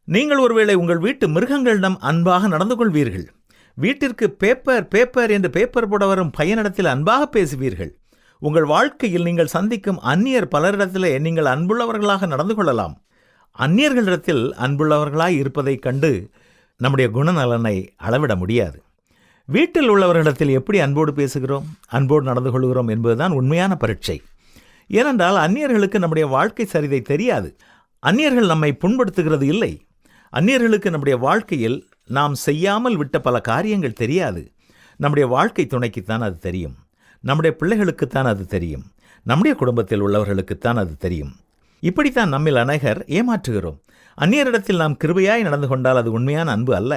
நீங்கள் ஒருவேளை உங்கள் வீட்டு மிருகங்களிடம் அன்பாக நடந்து கொள்வீர்கள். வீட்டிற்கு பேப்பர் பேப்பர் என்று பேப்பர் போட வரும் பையனிடத்தில் அன்பாக பேசுவீர்கள். உங்கள் வாழ்க்கையில் நீங்கள் சந்திக்கும் அந்நியர் பலரிடத்திலே நீங்கள் அன்புள்ளவர்களாக நடந்து கொள்ளலாம். அந்நியர்களிடத்தில் அன்புள்ளவர்களாய் இருப்பதைக் கண்டு நம்முடைய குணநலனை அளவிட முடியாது. வீட்டில் உள்ளவர்களிடத்தில் எப்படி அன்போடு பேசுகிறோம், அன்போடு நடந்து கொள்கிறோம் என்பதுதான் உண்மையான பரீட்சை. ஏனென்றால் அந்நியர்களுக்கு நம்முடைய வாழ்க்கை சரிதை தெரியாது. அந்நியர்கள் நம்மை புண்படுத்துகிறது இல்லை. அந்நியர்களுக்கு நம்முடைய வாழ்க்கையில் நாம் செய்யாமல் விட்ட பல காரியங்கள் தெரியாது. நம்முடைய வாழ்க்கை துணைக்குத்தான் அது தெரியும். நம்முடைய பிள்ளைகளுக்குத்தான் அது தெரியும். நம்முடைய குடும்பத்தில் உள்ளவர்களுக்குத்தான் அது தெரியும். இப்படித்தான் நம்மில் அநேகர் ஏமாற்றுகிறோம். அந்நியரிடத்தில் நாம் கிருபையாய் நடந்து கொண்டால் அது உண்மையான அன்பு அல்ல.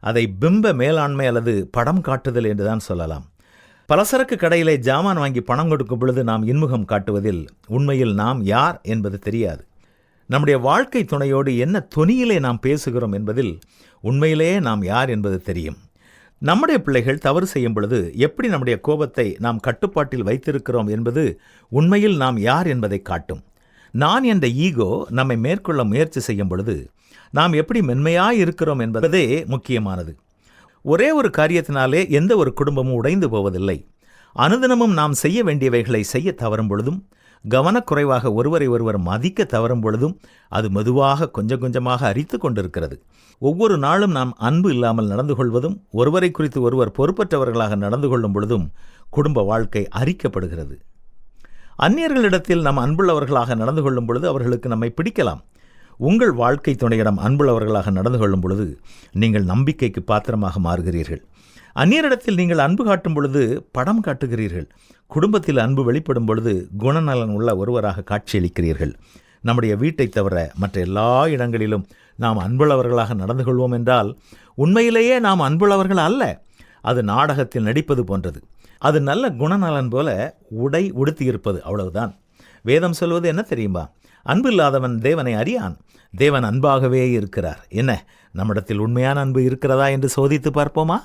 அதை பிம்ப மேலாண்மை அல்லது படம் காட்டுதல் என்றுதான் சொல்லலாம். பலசரக்கு கடையிலே ஜாமான் வாங்கி பணம் கொடுக்கும் பொழுது நாம் இன்முகம் காட்டுவதில் உண்மையில் நாம் யார் என்பது தெரியாது. நம்முடைய வாழ்க்கை துணையோடு என்ன தொனியிலே நாம் பேசுகிறோம் என்பதில் உண்மையிலேயே நாம் யார் என்பது தெரியும். நம்முடைய பிள்ளைகள் தவறு செய்யும் பொழுது எப்படி நம்முடைய கோபத்தை நாம் கட்டுப்பாட்டில் வைத்திருக்கிறோம் என்பது உண்மையில் நாம் யார் என்பதை காட்டும். நான் என்ற ஈகோ நம்மை மேற்கொள்ள முயற்சி செய்யும் பொழுது நாம் எப்படி மென்மையாய் இருக்கிறோம் என்பதே முக்கியமானது. ஒரே ஒரு காரியத்தினாலே எந்த ஒரு குடும்பமும் உடைந்து போவதில்லை. அனுதினமும் நாம் செய்ய வேண்டியவைகளை செய்ய தவறும் பொழுதும், கவனக்குறைவாக ஒருவரை ஒருவர் மதிக்க தவறும் பொழுதும் அது மெதுவாக கொஞ்சம் கொஞ்சமாக அரித்து கொண்டிருக்கிறது. ஒவ்வொரு நாளும் நாம் அன்பு இல்லாமல் நடந்து கொள்வதும், ஒருவரை குறித்து ஒருவர் பொறுப்பற்றவர்களாக நடந்து கொள்ளும் பொழுதும் குடும்ப வாழ்க்கை அரிக்கப்படுகிறது. அந்நியர்களிடத்தில் நாம் அன்புள்ளவர்களாக நடந்து கொள்ளும் பொழுது அவர்களுக்கு நம்மை பிடிக்கலாம். உங்கள் வாழ்க்கை துணையிடம் அன்புள்ளவர்களாக நடந்து கொள்ளும் பொழுது நீங்கள் நம்பிக்கைக்கு பாத்திரமாக மாறுகிறீர்கள். அந்நியரிடத்தில் நீங்கள் அன்பு காட்டும் பொழுது படம் காட்டுகிறீர்கள். குடும்பத்தில் அன்பு வெளிப்படும் பொழுது குணநலன் உள்ள ஒருவராக காட்சியளிக்கிறீர்கள். நம்முடைய வீட்டை தவிர மற்ற எல்லா இடங்களிலும் நாம் அன்புள்ளவர்களாக நடந்து கொள்வோம் என்றால் உண்மையிலேயே நாம் அன்புள்ளவர்கள் அல்ல. அது நாடகத்தில் நடிப்பது போன்றது. அது நல்ல குணநலன் போல உடை உடுத்தியிருப்பது, அவ்வளவுதான். வேதம் சொல்வது என்ன தெரியுமா? அன்பு இல்லாதவன் தேவனை அறியான். தேவன் அன்பாகவே இருக்கிறார். என்ன, நம்மிடத்தில் உண்மையான அன்பு இருக்கிறதா என்று சோதித்து பார்ப்போமா?